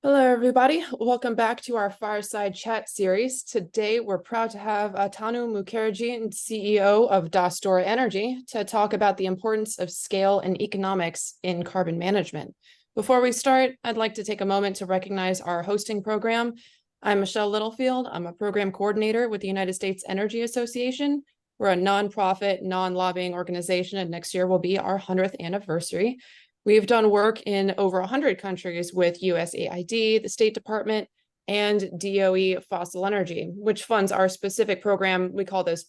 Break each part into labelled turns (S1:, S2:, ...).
S1: Hello, everybody. Welcome back to our Fireside Chat series. Today, we're proud to have Tanu Mukherjee, CEO of Dastur Energy, to talk about the importance of scale and economics in carbon management. Before we start, I'd like to take a moment to recognize our hosting program. I'm Michelle Littlefield. I'm a program coordinator with the United States Energy Association. We're a nonprofit, non-lobbying organization, and next year will be our 100th anniversary. We've done work in over 100 countries with USAID, the State Department, and DOE Fossil Energy, which funds our specific program. We call this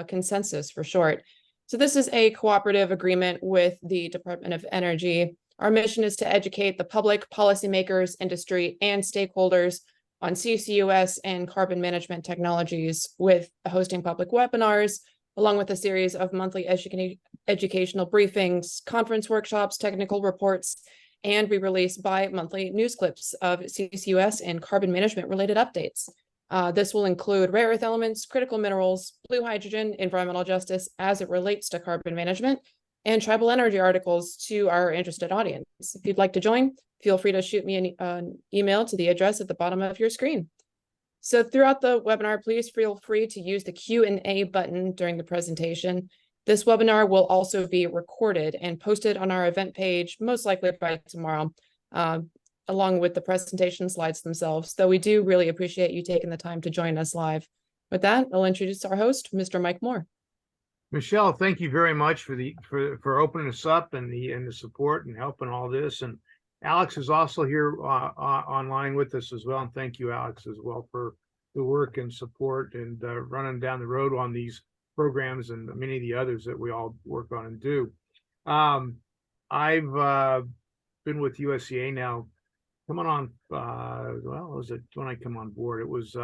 S1: Consensus for short. So this is a cooperative agreement with the Department of Energy. Our mission is to educate the public, policymakers, industry, and stakeholders on CCUS and carbon management technologies with hosting public webinars, along with a series of monthly educational briefings, conference workshops, technical reports, and we release bi-monthly news clips of CCUS and carbon management related updates. This will include rare earth elements, critical minerals, blue hydrogen, environmental justice as it relates to carbon management, and tribal energy articles to our interested audience. If you'd like to join, feel free to shoot me an email to the address at the bottom of your screen. So throughout the webinar, please feel free to use the Q&A button during the presentation. This webinar will also be recorded and posted on our event page, most likely by tomorrow, along with the presentation slides themselves, though we do really appreciate you taking the time to join us live. With that, I'll introduce our host, Mr. Mike Moore.
S2: Michelle, thank you very much for opening us up and the support and helping all this. And Alex is also here online with us as well. And thank you, Alex, as well for the work and support and running down the road on these programs and many of the others that we all work on and do. I've been with USCA now, coming on, well, was it when I come on board? It was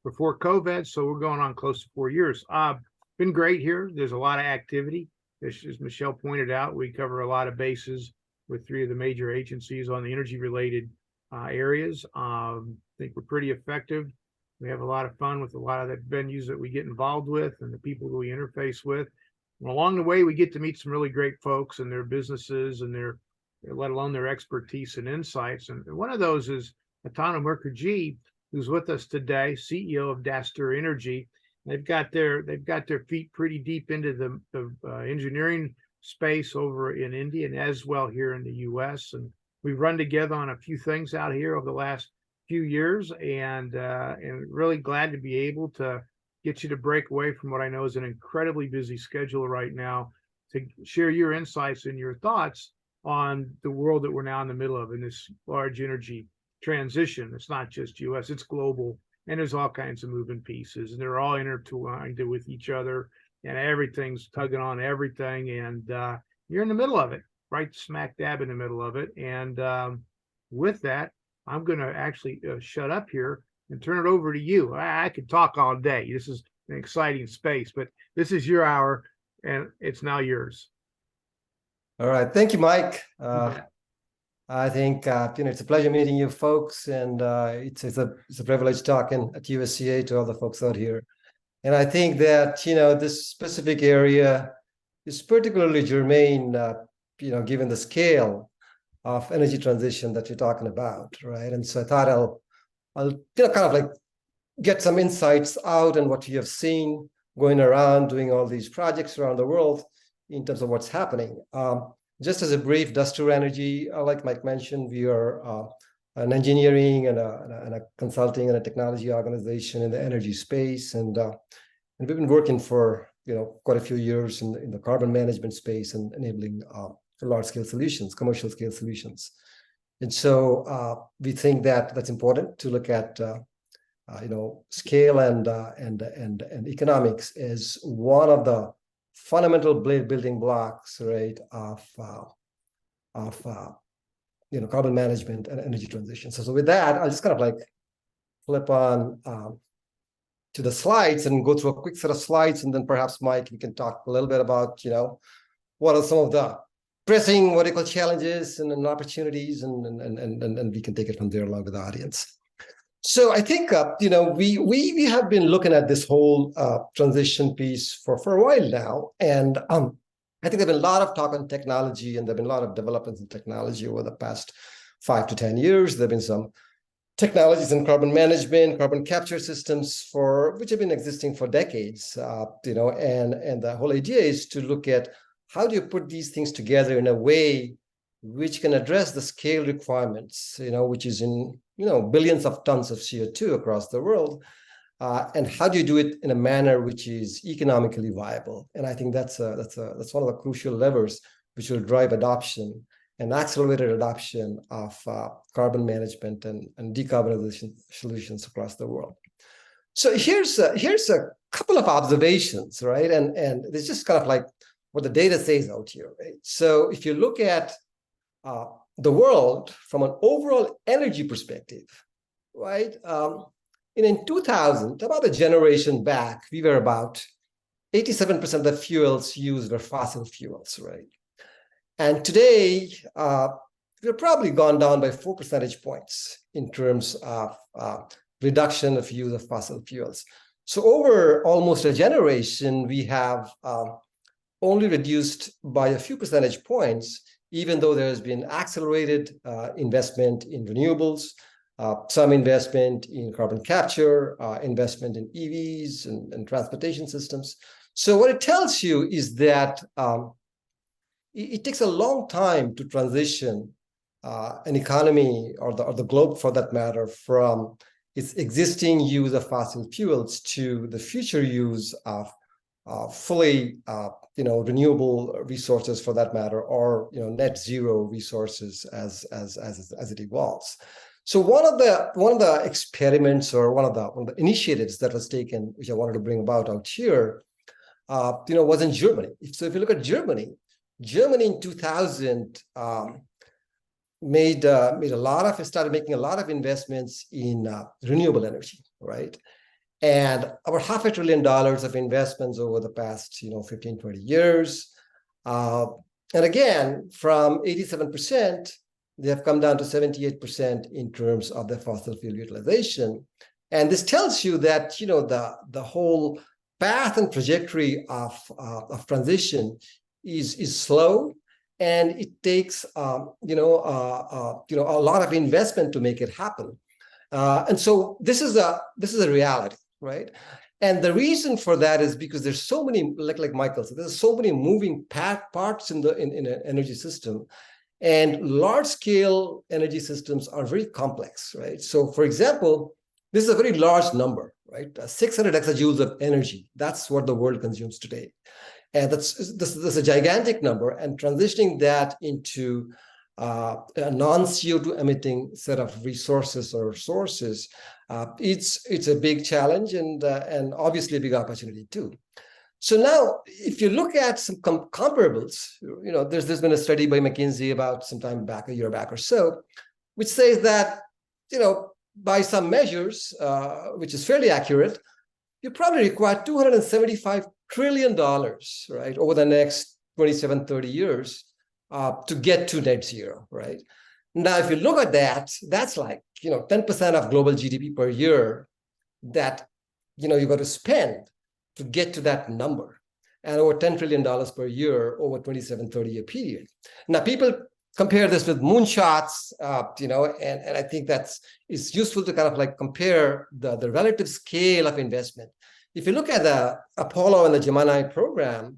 S2: before COVID, so we're going on close to 4 years. Been great here. There's a lot of activity. As Michelle pointed out, we cover a lot of bases with 3 of the major agencies on the energy-related areas. I think we're pretty effective. We have a lot of fun with a lot of the venues that we get involved with and the people that we interface with. And along the way, we get to meet some really great folks and their businesses and let alone their expertise and insights. And one of those is Tanu Mukherjee, who's with us today, CEO of Dastur Energy. They've got their feet pretty deep into the engineering space over in India and as well here in the U.S. And we've run together on a few things out here over the last few years, and really glad to be able to get you to break away from what I know is an incredibly busy schedule right now to share your insights and your thoughts on the world that we're now in the middle of in this large energy transition. It's not just U.S., it's global. And there's all kinds of moving pieces, and they're all intertwined with each other, and everything's tugging on everything. And you're in the middle of it, right smack dab in the middle of it. And with that, I'm going to actually shut up here and turn it over to you. I could talk all day. This is an exciting space, but this is your hour, and it's now yours.
S3: All right. Thank you, Mike. I think it's a pleasure meeting you folks, and it's a privilege talking at USCA to all the folks out here. And I think that this specific area is particularly germane, given the scale of energy transition that you're talking about, right? And so I thought I'll kind of like get some insights out on what you have seen going around doing all these projects around the world in terms of what's happening. Just as a brief, Dastur Energy, like Mike mentioned, we are an engineering and a consulting and a technology organization in the energy space, and we've been working for quite a few years in the carbon management space and enabling large-scale solutions, commercial-scale solutions. And so we think that that's important to look at, scale and economics as one of the fundamental building blocks, right, of carbon management and energy transition. So with that, I'll just kind of like flip on to the slides and go through a quick set of slides, and then perhaps Mike, you can talk a little bit about what are some of the pressing vertical challenges and opportunities, and we can take it from there along with the audience. So I think we have been looking at this whole transition piece for a while now, and I think there's been a lot of talk on technology, and there've been a lot of developments in technology over the past 5 to 10 years. There have been some technologies in carbon management, carbon capture systems which have been existing for decades, and the whole idea is to look at how do you put these things together in a way which can address the scale requirements, which is in, billions of tons of CO2 across the world. And how do you do it in a manner which is economically viable? And I think that's one of the crucial levers which will drive adoption and accelerated adoption of carbon management and decarbonization solutions across the world. So here's a couple of observations, right? And it's just kind of like what the data says out here, right? So if you look at the world from an overall energy perspective, right? In 2000, about a generation back, we were about 87% of the fuels used were fossil fuels, right? And today, we've probably gone down by 4 percentage points in terms of reduction of use of fossil fuels. So over almost a generation, we have only reduced by a few percentage points, even though there has been accelerated investment in renewables, some investment in carbon capture, investment in EVs and transportation systems. So what it tells you is that it takes a long time to transition an economy or the globe, for that matter, from its existing use of fossil fuels to the future use of fully renewable resources, for that matter, or net zero resources as it evolves. So one of the experiments or one of the initiatives that was taken, which I wanted to bring about out here, was in Germany. So if you look at Germany in 2000 started making a lot of investments in renewable energy, right? And about $500 billion of investments over the past 15, 20 years. And again, from 87%, they have come down to 78% in terms of their fossil fuel utilization. And this tells you that the whole path and trajectory of transition is slow, and it takes a lot of investment to make it happen. And so this is a reality, right? And the reason for that is because there's so many, like Michael said, there's so many moving parts in an energy system. And large-scale energy systems are very complex, right? So, for example, this is a very large number, right? 600 exajoules of energy. That's what the world consumes today. And this is a gigantic number. And transitioning that into a non-CO2 emitting set of resources or sources, it's a big challenge and obviously a big opportunity too. So now, if you look at some comparables, there's been a study by McKinsey about some time back, a year back or so, which says that, by some measures, which is fairly accurate, you probably require $275 trillion, right, over the next 27, 30 years to get to net zero, right? Now, if you look at that, that's like, 10% of global GDP per year that, you've got to spend to get to that number, and over $10 trillion per year over 27, 30-year period. Now, people compare this with moonshots, and I think it's useful to kind of like compare the relative scale of investment. If you look at the Apollo and the Gemini program,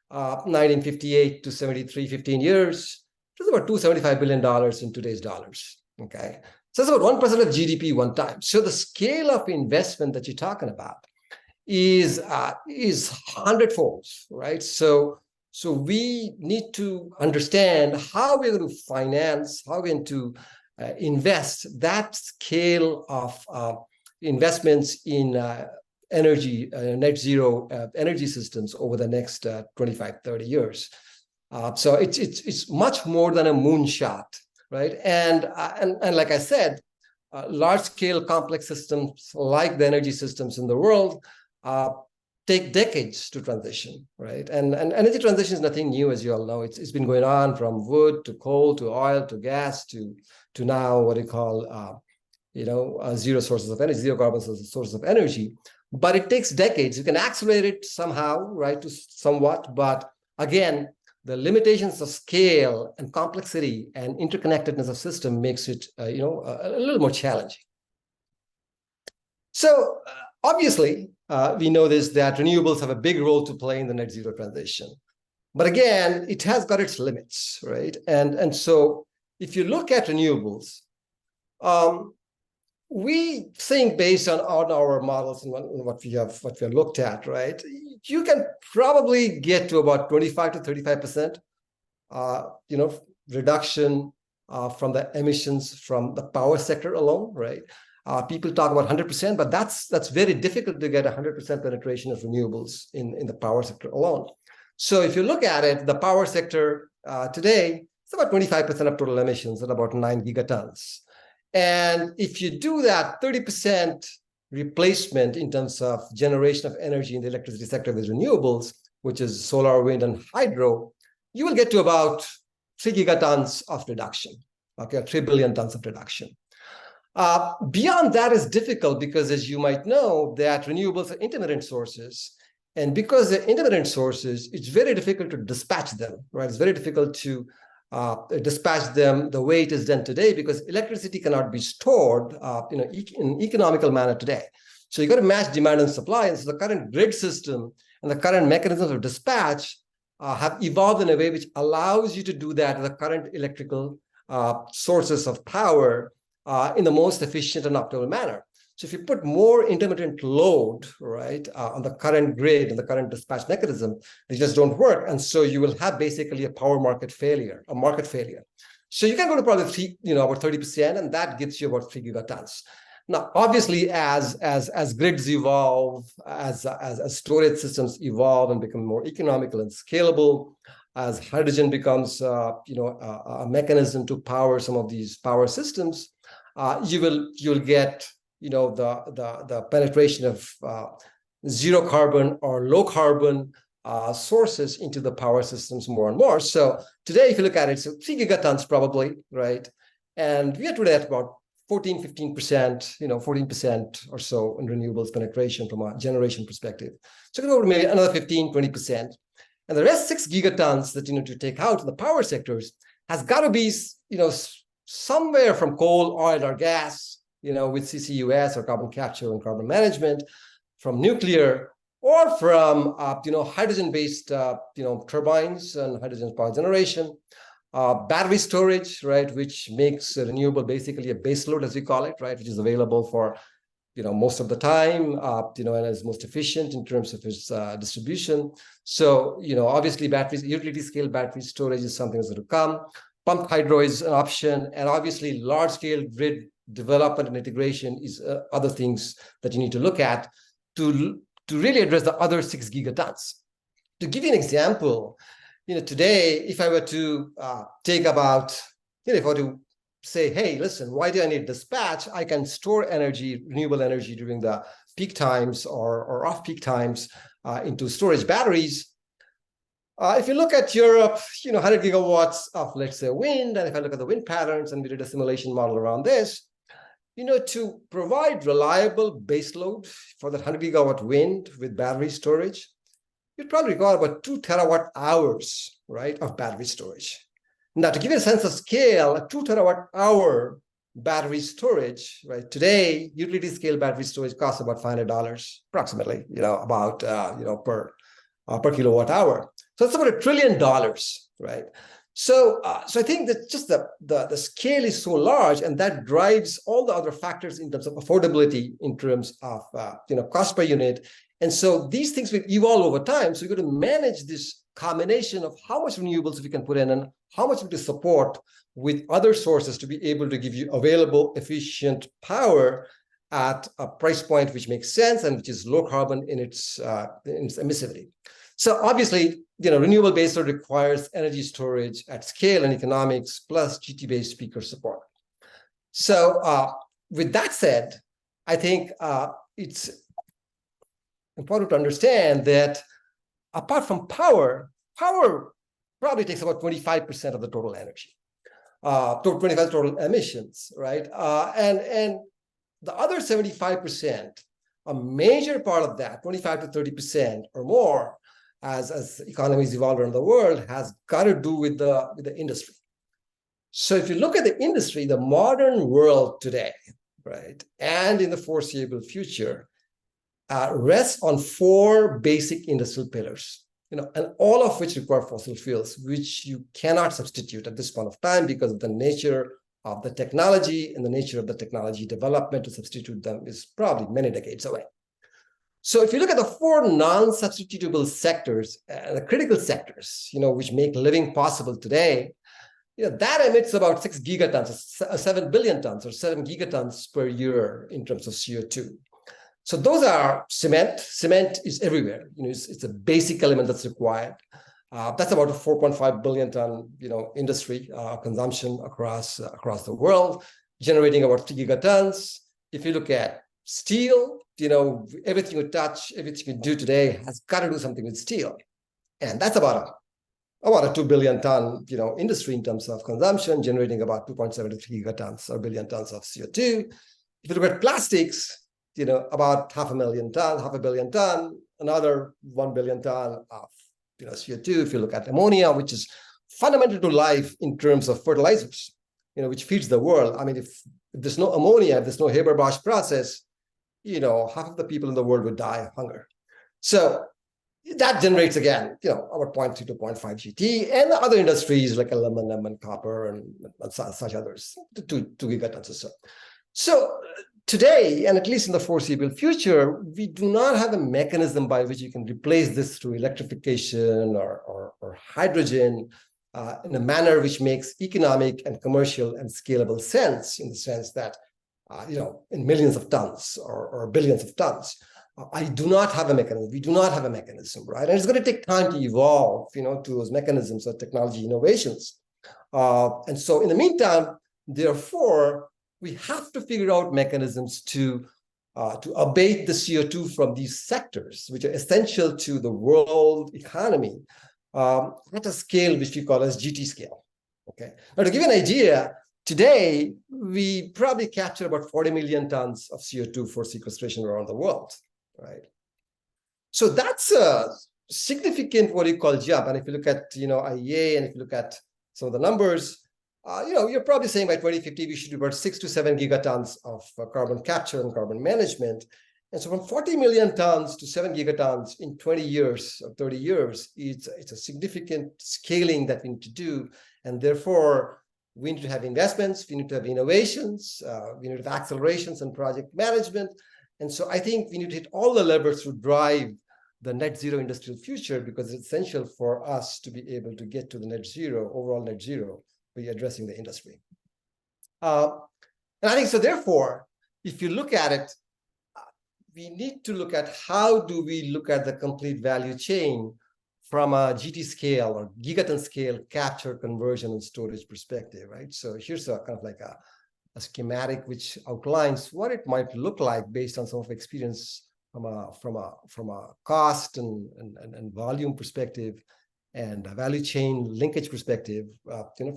S3: 1958 to 73, 15 years, it's about $275 billion in today's dollars, okay? So that's about 1% of GDP one time. So the scale of investment that you're talking about is hundredfold, right? So we need to understand how we're going to finance, how we're going to invest that scale of investments in energy, net zero energy systems over the next 25, 30 years. So it's much more than a moonshot, right? And like I said, large-scale complex systems like the energy systems in the world take decades to transition, right? And energy transition is nothing new, as you all know. It's been going on from wood to coal to oil to gas to now what you call zero sources of energy, zero carbon sources of energy. But it takes decades. You can accelerate it somehow, right, to somewhat. But again, the limitations of scale and complexity and interconnectedness of system makes it, a little more challenging. So obviously, we know this, that renewables have a big role to play in the net zero transition. But again, it has got its limits, right? And so if you look at renewables, we think based on our models and what we have looked at, right? You can probably get to about 25 to 35%, reduction from the emissions from the power sector alone, right? People talk about 100%, but that's very difficult to get 100% penetration of renewables in the power sector alone. So if you look at it, the power sector today, it's about 25% of total emissions at about 9 gigatons. And if you do that 30% replacement in terms of generation of energy in the electricity sector with renewables, which is solar, wind, and hydro, you will get to about 3 gigatons of reduction, okay, 3 billion tons of reduction. Beyond that is difficult because, as you might know, that renewables are intermittent sources. And because they're intermittent sources, it's very difficult to dispatch them, right? It's very difficult to dispatch them the way it is done today because electricity cannot be stored in an economical manner today. So you got to match demand and supply. And so the current grid system and the current mechanisms of dispatch have evolved in a way which allows you to do that with the current electrical sources of power in the most efficient and optimal manner. So if you put more intermittent load, right, on the current grid and the current dispatch mechanism, they just don't work. And so you will have basically a power market failure, a market failure. So you can go to probably about 30%, and that gets you about 3 gigatons. Now, obviously, as grids evolve, as storage systems evolve and become more economical and scalable, as hydrogen becomes a mechanism to power some of these power systems, you'll get the penetration of zero carbon or low carbon sources into the power systems more and more. So today, if you look at it, so 3 gigatons probably, right? And we are today at about 14, 15%, 14% or so in renewables penetration from a generation perspective. So you can go to maybe another 15, 20%. And the rest 6 gigatons that you need to take out in the power sectors has got to be, somewhere from coal, oil, or gas, with CCUS or carbon capture and carbon management, from nuclear, or from hydrogen-based turbines and hydrogen power generation, battery storage, right, which makes renewable basically a base load, as we call it, right, which is available for most of the time, and is most efficient in terms of its distribution. So obviously batteries, utility scale battery storage is something that's going to come. Pumped hydro is an option, and obviously large scale grid development and integration is other things that you need to look at to really address the other 6 gigatons. To give you an example, today, if I were to take about, if I were to say, hey, listen, why do I need dispatch? I can store energy, renewable energy during the peak times or off-peak times into storage batteries. If you look at Europe, 100 gigawatts of, let's say, wind, and if I look at the wind patterns, and we did a simulation model around this, to provide reliable baseload for that 100 gigawatt wind with battery storage, you'd probably require about 2 terawatt hours, right, of battery storage. Now, to give you a sense of scale, a 2 terawatt hour battery storage, right, today, utility scale battery storage costs about $500 approximately, per kilowatt hour. So it's about $1 trillion, right? So I think that just the scale is so large, and that drives all the other factors in terms of affordability, in terms of cost per unit. And so these things will evolve over time. So you're going to manage this combination of how much renewables we can put in and how much we can support with other sources to be able to give you available, efficient power at a price point which makes sense and which is low carbon in its emissivity. So obviously, renewable baseload requires energy storage at scale and economics plus GT-based peaker support. So with that said, I think it's important to understand that apart from power probably takes about 25% of the total energy, 25% total emissions, right? And the other 75%, a major part of that, 25 to 30% or more, as economies evolve around the world has got to do with the industry. So if you look at the industry, the modern world today, right, and in the foreseeable future, rests on 4 basic industrial pillars, and all of which require fossil fuels, which you cannot substitute at this point of time because of the nature of the technology, and the nature of the technology development to substitute them is probably many decades away. So if you look at the 4 non-substitutable sectors, the critical sectors, which make living possible today, that emits about 6 gigatons, 7 billion tons or 7 gigatons per year in terms of CO2. So those are cement. Cement is everywhere. It's a basic element that's required. That's about a 4.5 billion ton, industry consumption across the world, generating about 3 gigatons. If you look at steel, everything you touch, everything you do today has got to do something with steel, and that's about a 2 billion ton, industry in terms of consumption, generating about 2.73 gigatons or billion tons of CO2. If you look at plastics, about 500,000 tons, 500 million ton, another 1 billion ton of CO2. If you look at ammonia, which is fundamental to life in terms of fertilizers, which feeds the world. I mean, if there's no ammonia, if there's no Haber-Bosch process, half of the people in the world would die of hunger. So that generates, again, about 0.3 to 0.5 GT, and the other industries like aluminum and copper and such others, 2 gigatons or so. So today, and at least in the foreseeable future, we do not have a mechanism by which you can replace this through electrification or hydrogen in a manner which makes economic and commercial and scalable sense, in the sense that, in millions of tons or billions of tons. I do not have a mechanism. We do not have a mechanism, right? And it's going to take time to evolve, to those mechanisms or technology innovations. And so in the meantime, therefore, we have to figure out mechanisms to abate the CO2 from these sectors, which are essential to the world economy, at a scale which we call as GT scale. Okay. Now, to give you an idea, today we probably capture about 40 million tons of CO2 for sequestration around the world, right? So that's a significant what you call jump. And if you look at IEA, and if you look at some of the numbers, you're probably saying by 2050 we should do about 6 to 7 gigatons of carbon capture and carbon management. And so from 40 million tons to 7 gigatons in 20 years or 30 years, it's a significant scaling that we need to do. And therefore, we need to have investments, we need to have innovations, we need to have accelerations and project management. And so I think we need to hit all the levers to drive the net zero industrial future, because it's essential for us to be able to get to the net zero, overall net zero, by addressing the industry. And I think so, therefore, if you look at it, we need to look at how do we look at the complete value chain from a GT scale or gigaton scale capture, conversion, and storage perspective, right? So here's a kind of like a schematic which outlines what it might look like based on some of experience from a cost and volume perspective and a value chain linkage perspective,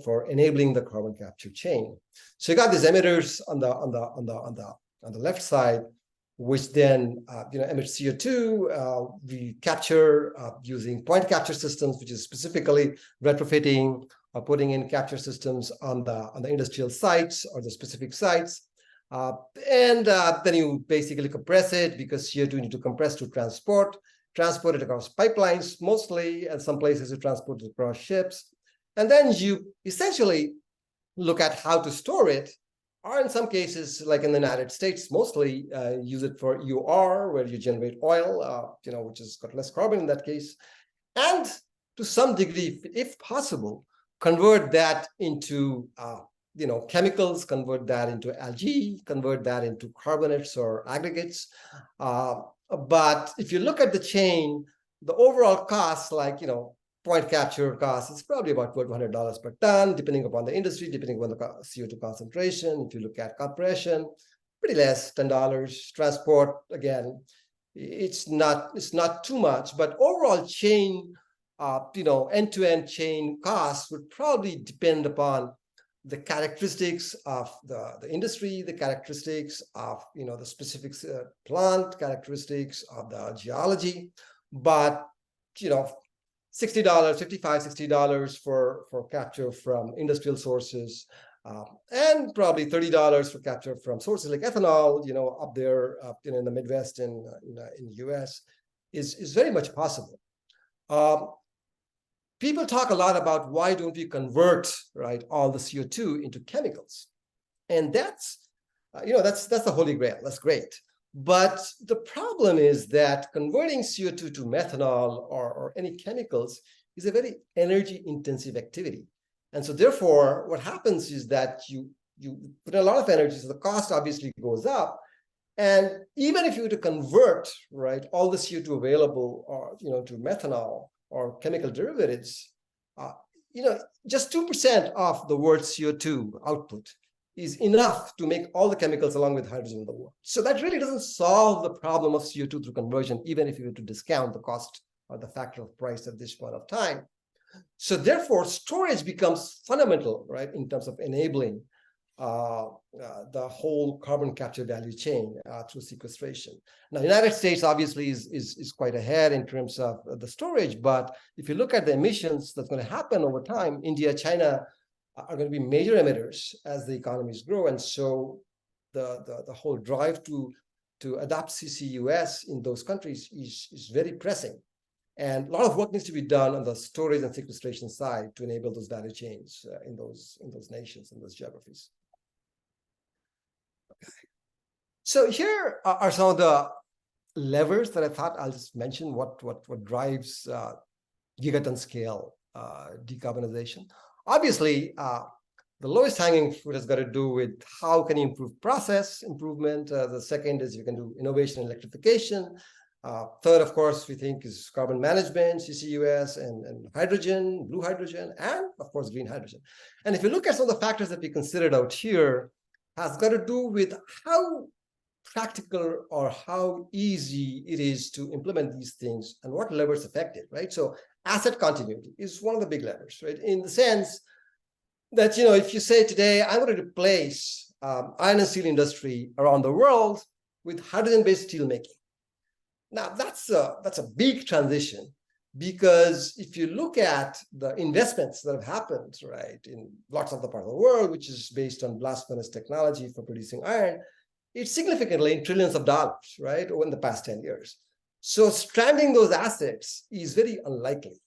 S3: for enabling the carbon capture chain. So you got these emitters on the left side, which then emit CO2. We capture using point capture systems, which is specifically retrofitting or putting in capture systems on the industrial sites or the specific sites. And then you basically compress it, because CO2 need to compress to transport it across pipelines mostly, and some places you transport it across ships. And then you essentially look at how to store it, or in some cases, like in the United States, mostly use it for EOR, where you generate oil, which has got less carbon in that case. And to some degree, if possible, convert that into chemicals, convert that into algae, convert that into carbonates or aggregates. But if you look at the chain, the overall cost, like, point capture cost, it's probably about $100 per ton, depending upon the industry, depending upon the CO2 concentration. If you look at compression, pretty less, $10. Transport, again, it's not too much, but overall chain, end-to-end chain costs would probably depend upon the characteristics of the industry, the characteristics of the specific plant, characteristics of the geology. But $60, $55, $60 for capture from industrial sources, and probably $30 for capture from sources like ethanol, up there, in the Midwest and in the US, is very much possible. People talk a lot about why don't we convert, right, all the CO2 into chemicals, and that's the holy grail. That's great. But the problem is that converting CO2 to methanol or any chemicals is a very energy intensive activity. And so therefore, what happens is that you put a lot of energy, so the cost obviously goes up. And even if you were to convert, right, all the CO2 available or, to methanol or chemical derivatives, just 2% of the world's CO2 output is enough to make all the chemicals along with hydrogen in the world. So that really doesn't solve the problem of CO2 through conversion, even if you were to discount the cost or the factor of price at this point of time. So therefore, storage becomes fundamental, right, in terms of enabling the whole carbon capture value chain through sequestration. Now, the United States obviously is quite ahead in terms of the storage, but if you look at the emissions that's going to happen over time, India, China are going to be major emitters as the economies grow, and so the whole drive to adopt CCUS in those countries is very pressing. And a lot of work needs to be done on the storage and sequestration side to enable those value chains in those nations, in those geographies. Okay. So here are some of the levers that I thought I'll just mention what drives gigaton scale decarbonization. Obviously, the lowest hanging fruit has got to do with how can you improve process improvement. The second is you can do innovation and electrification. Third, of course, we think is carbon management, CCUS, and hydrogen, blue hydrogen, and of course, green hydrogen. And if you look at some of the factors that we considered out here, has got to do with how practical or how easy it is to implement these things and what levers affect it, right? So asset continuity is one of the big levers, right? In the sense that, if you say today, I want to replace iron and steel industry around the world with hydrogen-based steel making. Now, that's a big transition, because if you look at the investments that have happened, right, in lots of the part of the world, which is based on blast furnace technology for producing iron, it's significantly in trillions of dollars, right, over in the past 10 years. So stranding those assets is very unlikely,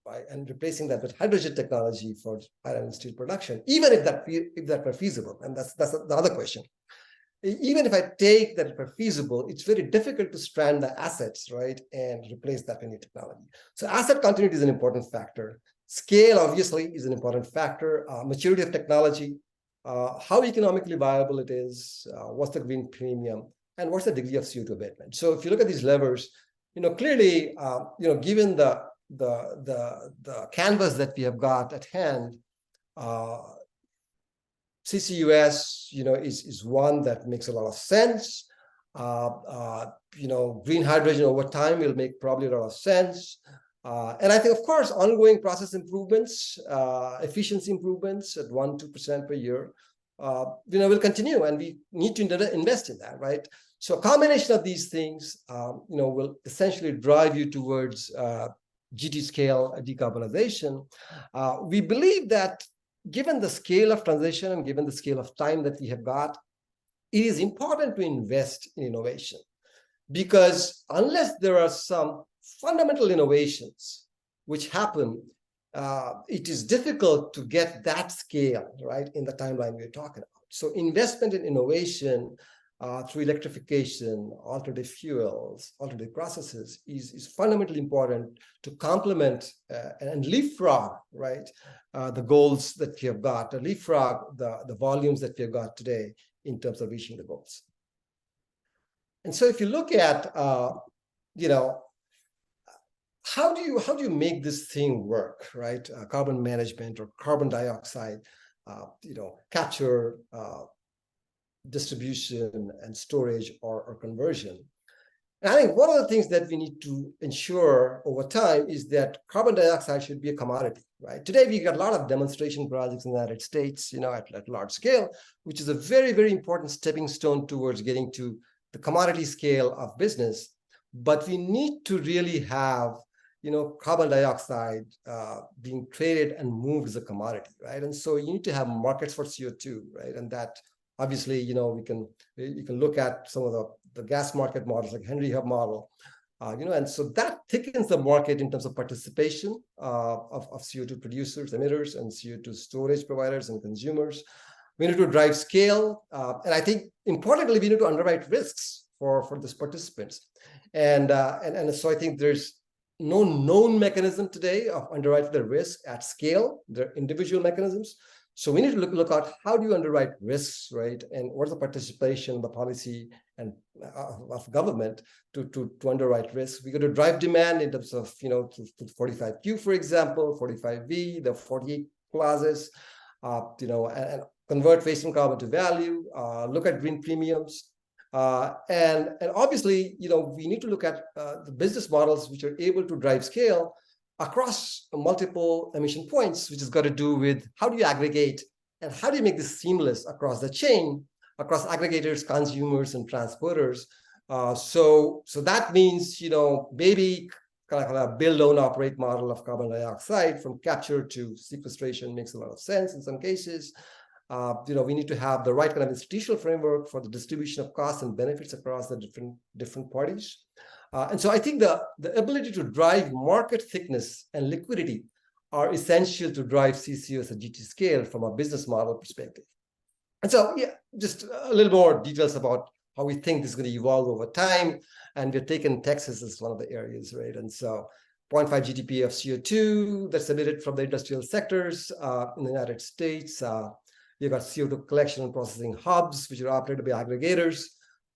S3: right? And replacing that with hydrogen technology for iron and steel production, even if that were feasible, and that's the other question. Even if I take that for feasible, it's very difficult to strand the assets, right, and replace that with new technology. So asset continuity is an important factor. Scale, obviously, is an important factor. Maturity of technology, how economically viable it is, what's the green premium, and what's the degree of CO2 abatement. So if you look at these levers, clearly, given the canvas that we have got at hand, CCUS, is one that makes a lot of sense. Green hydrogen over time will make probably a lot of sense. And I think, of course, ongoing process improvements, efficiency improvements at 1-2% per year, will continue, and we need to invest in that, right? So a combination of these things, will essentially drive you towards GT scale decarbonization. We believe that given the scale of transition and given the scale of time that we have got, it is important to invest in innovation, because unless there are some fundamental innovations which happen, it is difficult to get that scale, right, in the timeline we're talking about. So investment in innovation through electrification, alternative fuels, alternative processes is fundamentally important to complement and leapfrog, right, the goals that we have got, to leapfrog the volumes that we have got today in terms of reaching the goals. And so if you look at, how do you make this thing work, right? Carbon management or carbon dioxide, capture, distribution and storage or conversion. And I think one of the things that we need to ensure over time is that carbon dioxide should be a commodity, right? Today, we got a lot of demonstration projects in the United States, at large scale, which is a very, very important stepping stone towards getting to the commodity scale of business. But we need to really have carbon dioxide being traded and moved as a commodity, right? And so you need to have markets for CO2, right? And that obviously, you can look at some of the gas market models like Henry Hub model, and so that thickens the market in terms of participation of CO2 producers, emitters, and CO2 storage providers and consumers. We need to drive scale, and I think importantly, we need to underwrite risks for these participants, and so I think there's no known mechanism today of underwriting the risk at scale. They're individual mechanisms. So we need to look at how do you underwrite risks, right? And what's the participation of the policy and of government to underwrite risks. We got to drive demand in terms of, to 45Q, for example, 45V, the 48 clauses, and convert waste and carbon to value, look at green premiums. And obviously, we need to look at the business models which are able to drive scale across multiple emission points, which has got to do with how do you aggregate and how do you make this seamless across the chain, across aggregators, consumers, and transporters. So that means, maybe kind of a build, own, operate model of carbon dioxide from capture to sequestration makes a lot of sense in some cases. We need to have the right kind of institutional framework for the distribution of costs and benefits across the different parties. And so I think the ability to drive market thickness and liquidity are essential to drive CCUS at GT scale from a business model perspective. And so, just a little more details about how we think this is going to evolve over time. And we've taken Texas as one of the areas, right? And so 0.5 GDP of CO2 that's emitted from the industrial sectors in the United States. You've got CO2 collection and processing hubs, which are operated by aggregators.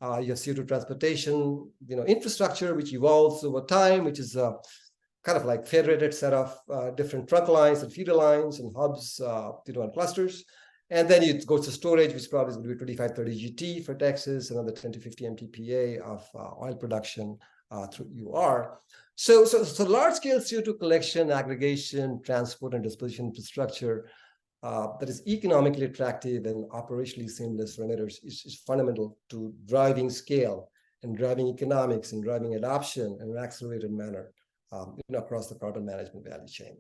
S3: You have CO2 transportation, infrastructure, which evolves over time, which is kind of like federated set of different trunk lines and feeder lines and hubs, and clusters. And then it goes to storage, which probably is going to be 25, 30 GT for Texas, another 10 to 50 MTPA of oil production through UR. So large-scale CO2 collection, aggregation, transport, and disposition infrastructure that is economically attractive and operationally seamless for emitters is fundamental to driving scale and driving economics and driving adoption in an accelerated manner across the carbon management value chain.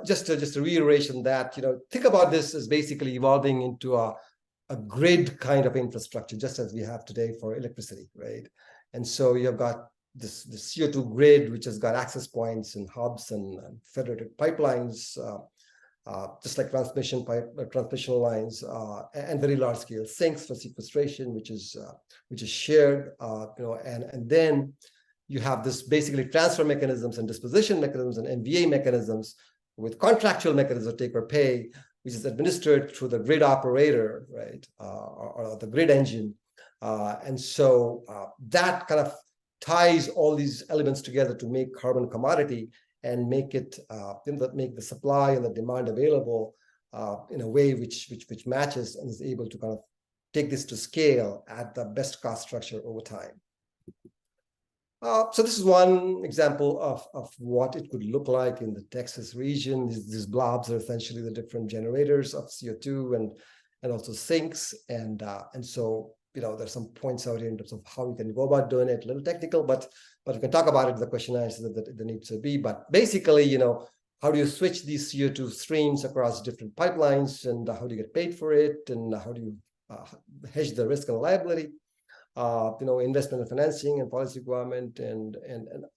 S3: Just a reiteration that, think about this as basically evolving into a grid kind of infrastructure, just as we have today for electricity, right? And so you've got this CO2 grid, which has got access points and hubs and federated pipelines, just like transmission lines, and very large scale sinks for sequestration, which is shared, and then you have this basically transfer mechanisms and disposition mechanisms and MVA mechanisms with contractual mechanisms of take or pay, which is administered through the grid operator, right, or the grid engine, and so that kind of ties all these elements together to make carbon commodity and make it make the supply and the demand available in a way which matches and is able to kind of take this to scale at the best cost structure over time. So this is one example of what it could look like in the Texas region. These blobs are essentially the different generators of CO2 and also sinks, and so there's some points out here in terms of how we can go about doing it. A little technical, but we can talk about it in the question and answer that there needs to be. But basically, how do you switch these CO2 streams across different pipelines, and how do you get paid for it, and how do you hedge the risk and liability? Investment and financing and policy requirement, and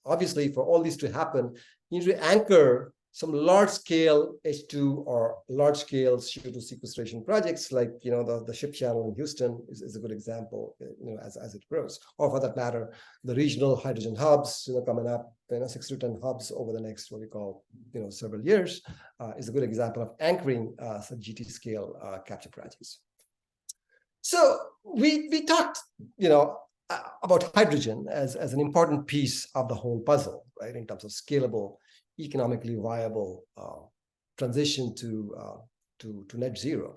S3: obviously for all these to happen, you need to anchor some large-scale H2 or large-scale CO2 sequestration projects, like the ship channel in Houston is a good example. As it grows, or for that matter, the regional hydrogen hubs, coming up, 6 to 10 hubs over the next what we call several years, is a good example of anchoring some GT scale capture projects. So we talked, about hydrogen as an important piece of the whole puzzle, right, in terms of scalable, economically viable transition to net zero.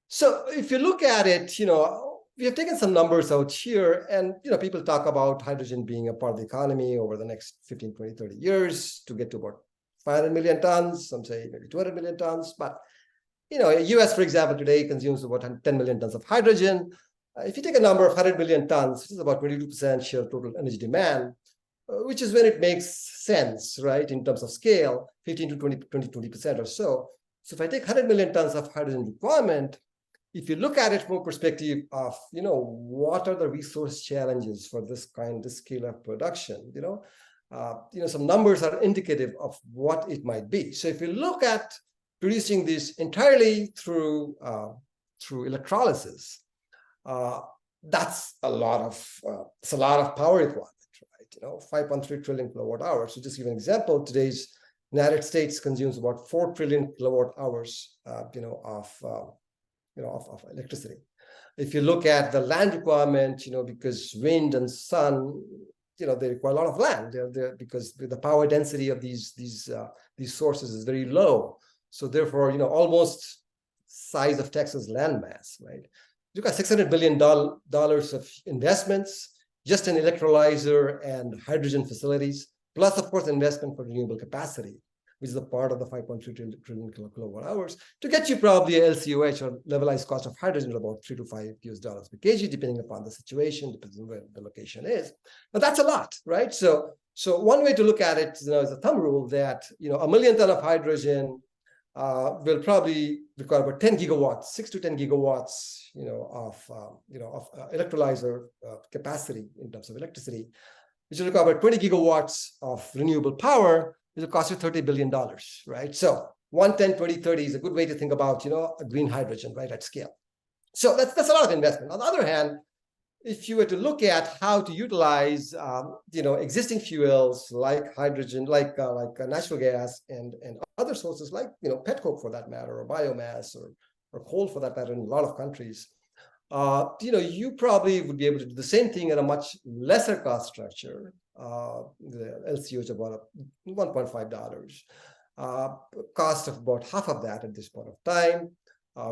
S3: So if you look at it, we have taken some numbers out here, and people talk about hydrogen being a part of the economy over the next 15, 20, 30 years to get to about 500 million tons. Some say maybe 200 million tons, but US, for example, today consumes about 10 million tons of hydrogen. If you take a number of 100 million tons, this is about 22% share of total energy demand. which is when it makes sense, right, in terms of scale, 15 to 20% or so. So if I take 100 million tons of hydrogen requirement, if you look at it from a perspective of, what are the resource challenges for this scale of production, some numbers are indicative of what it might be. So if you look at producing this entirely through electrolysis, that's a lot of power requirement, right? 5.3 trillion kilowatt hours. So just to give an example, today's United States consumes about 4 trillion kilowatt hours, of electricity. If you look at the land requirement, because wind and sun, they require a lot of land. Because the power density of these sources is very low. So therefore, almost size of Texas landmass, right? You've got $600 billion of investments just in electrolyzer and hydrogen facilities, plus, of course, investment for renewable capacity, which is a part of the 5.3 trillion kilowatt hours, to get you probably a LCOH or levelized cost of hydrogen at about $3 to $5 per kg, depending upon the situation, depending on where the location is. But that's a lot, right? So one way to look at it, is a thumb rule that, 1 million ton of hydrogen will probably require about 10 gigawatts, 6 to 10 gigawatts, of electrolyzer capacity in terms of electricity, which will require about 20 gigawatts of renewable power, which will cost you $30 billion, right? So 110, 20, 30 is a good way to think about, a green hydrogen, right, at scale. So that's a lot of investment. On the other hand, if you were to look at how to utilize, existing fuels like hydrogen, like natural gas and other sources like, petcoke for that matter, or biomass or coal for that matter in a lot of countries, you probably would be able to do the same thing at a much lesser cost structure. The LCO is about $1.5, cost of about half of that at this point of time,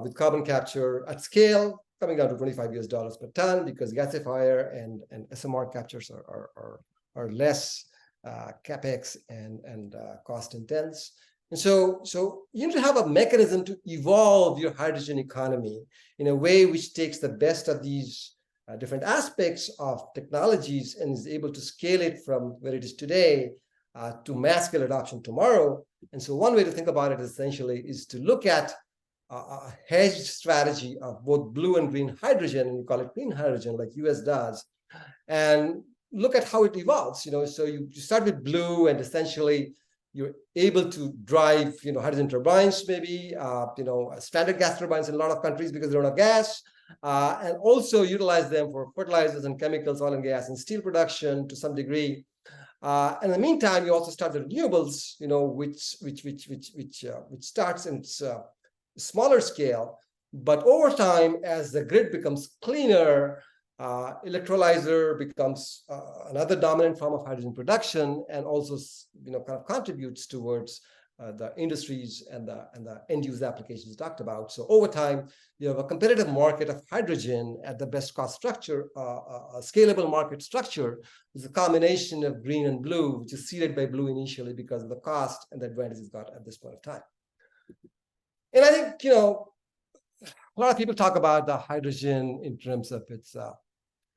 S3: with carbon capture at scale coming down to $25 per ton, because gasifier and SMR captures are less capex and cost intense. And so you need to have a mechanism to evolve your hydrogen economy in a way which takes the best of these different aspects of technologies and is able to scale it from where it is today to mass scale adoption tomorrow. And so one way to think about it essentially is to look at a hedged strategy of both blue and green hydrogen, and you call it green hydrogen like US does, and look at how it evolves. So you start with blue, and essentially you're able to drive hydrogen turbines, maybe standard gas turbines in a lot of countries because they don't have gas, and also utilize them for fertilizers and chemicals, oil and gas and steel production to some degree. And in the meantime, you also start the renewables, which starts in smaller scale, but over time, as the grid becomes cleaner, electrolyzer becomes another dominant form of hydrogen production, and also kind of contributes towards the industries and the end use applications talked about. So over time, you have a competitive market of hydrogen at the best cost structure, a scalable market structure is a combination of green and blue, which is seeded by blue initially because of the cost and the advantage it's got at this point of time. And I think, a lot of people talk about the hydrogen in terms of its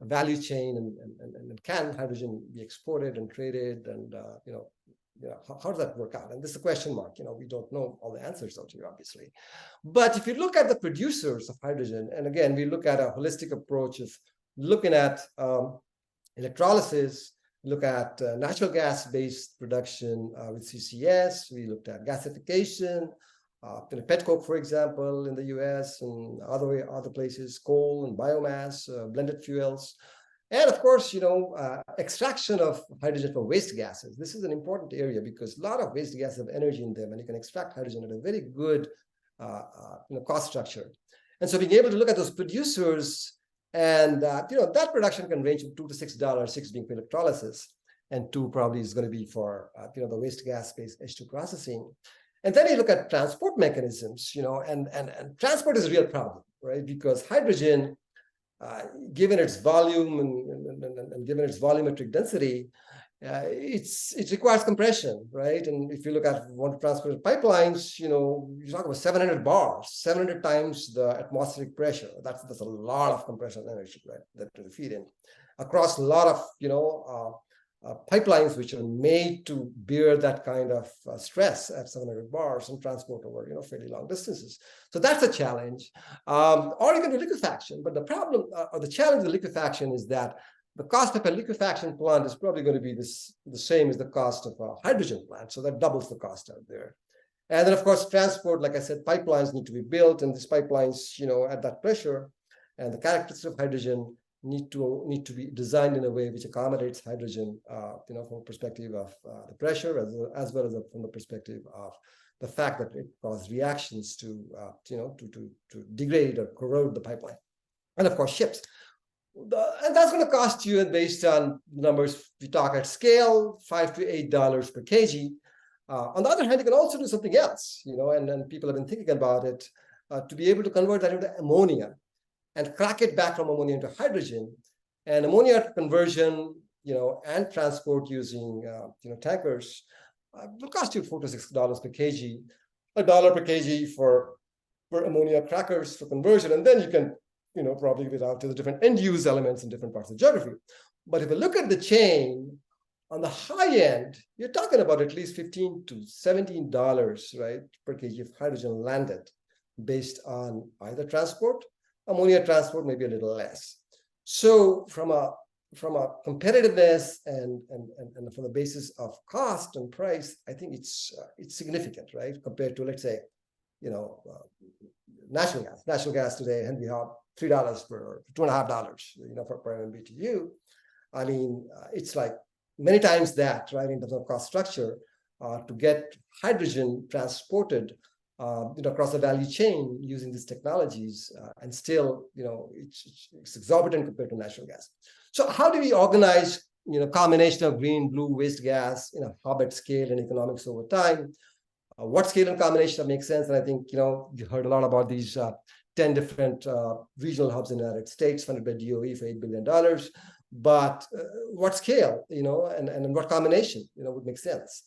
S3: value chain and can hydrogen be exported and traded, and how does that work out? And this is a question mark. We don't know all the answers out here, obviously. But if you look at the producers of hydrogen, and again, we look at a holistic approach of looking at electrolysis, look at natural gas-based production with CCS, we looked at gasification, petcoke, for example, in the US and other places, coal and biomass, blended fuels. And of course, extraction of hydrogen from waste gases. This is an important area because a lot of waste gases have energy in them, and you can extract hydrogen at a very good cost structure. And so being able to look at those producers, and that production can range from $2 to $6, 6 being for electrolysis, and 2 probably is going to be for the waste gas-based H2 processing. And then you look at transport mechanisms, and transport is a real problem, right? Because hydrogen, given its volume and given its volumetric density, it requires compression, right? And if you look at water transport pipelines, you talk about 700 bars, 700 times the atmospheric pressure. That's a lot of compression energy, right, that to feed in across a lot of pipelines which are made to bear that kind of stress at 700 bars and transport over fairly long distances. So that's a challenge. Or you can do liquefaction, but the problem or the challenge with liquefaction is that the cost of a liquefaction plant is probably going to be the same as the cost of a hydrogen plant. So that doubles the cost out there. And then, of course, transport, like I said, pipelines need to be built, and these pipelines, at that pressure and the characteristics of hydrogen need to be designed in a way which accommodates hydrogen, from a perspective of the pressure as well as from the perspective of the fact that it causes reactions to degrade or corrode the pipeline, and of course ships. And that's going to cost you, and based on numbers we talk at scale, $5 to $8 per kg. On the other hand, you can also do something else, and people have been thinking about it, to be able to convert that into ammonia and crack it back from ammonia into hydrogen. And ammonia conversion, and transport using, tankers will cost you $4 to $6 per kg, $1 per kg for ammonia crackers for conversion, and then you can probably give it out to the different end-use elements in different parts of geography. But if you look at the chain, on the high end, you're talking about at least $15 to $17, right, per kg of hydrogen landed, based on either transport, ammonia transport, maybe a little less. So from a competitiveness and from the basis of cost and price, I think it's significant, right, compared to, let's say, natural gas. Natural gas today, Henry Hub, $3 per $2.50, per MMBTU. I mean, it's like many times that, right, in terms of cost structure, to get hydrogen transported, across the value chain using these technologies, and still, it's exorbitant compared to natural gas. So how do we organize, combination of green, blue, waste gas in a hub at scale and economics over time? What scale and combination makes sense? And I think, you heard a lot about these 10 different regional hubs in the United States funded by DOE for $8 billion. But what scale, and what combination, would make sense